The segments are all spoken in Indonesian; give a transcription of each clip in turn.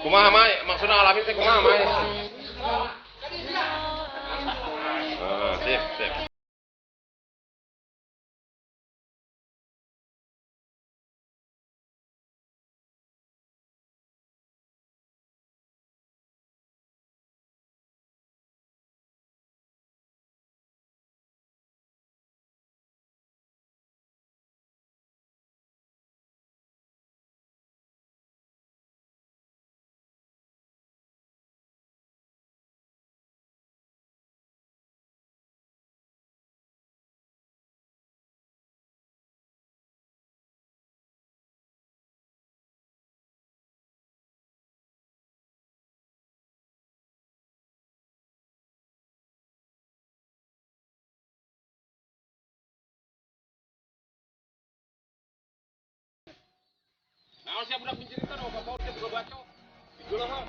Kumaha Mai? Maksudna alamin teh kumaha Mai? Sip. Naon siap budak menceritakan oh kapau teh boga bacot. Dijual mah.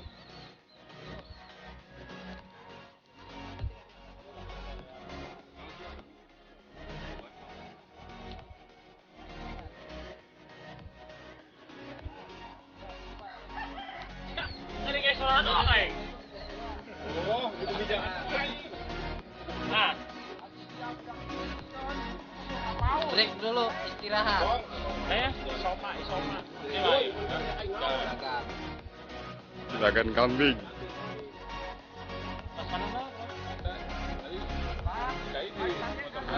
Tadi kayak suara doang kayak. Oh, itu bijangan. Nah. Break dulu, istirahat. Isoma. Dagang kambing.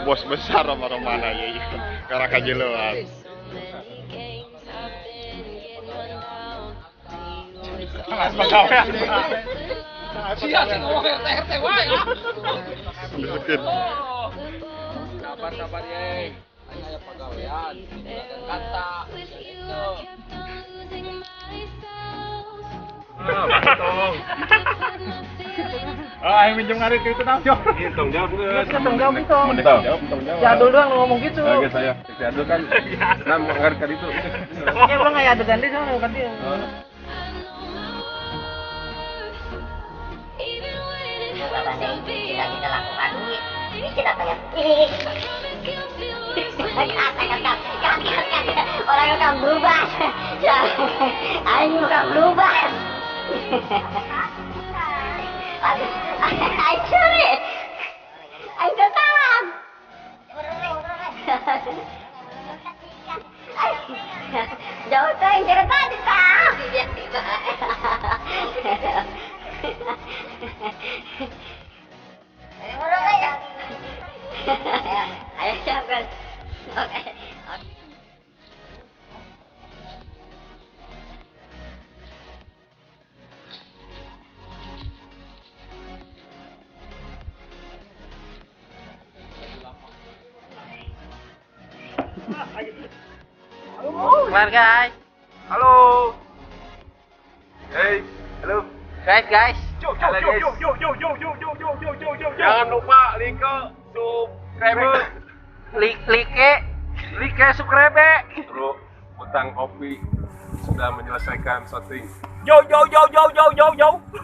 Bos besar sama mana ya? Karena kajeloan. Mas pegawai. Sia sih ngomong RT wae. Disekin. Sabar ye. Aya pagawean, kata itu. Ayo minjem ngarit itu nang jawab. Tong jawab. Tong jawab itu. Si Adul doang ngomong gitu. Oke saya. Si Adul kan nam ngarit kan itu. Ya udah nggak ada ganti soalnya bukan dia. Tidak kita lakukan ini kita pengen orang akan berubah ayo akan berubah aduh sorry ayo ketahuan jauh tuh yang cerita tadi kak tiba-tiba ayo siapkan oke Kelar guys. Halo. Hey, halo. Guys. Jangan lupa like, subscribe. Like subscribe. Bro, utang kopi sudah menyelesaikan setting. Yo.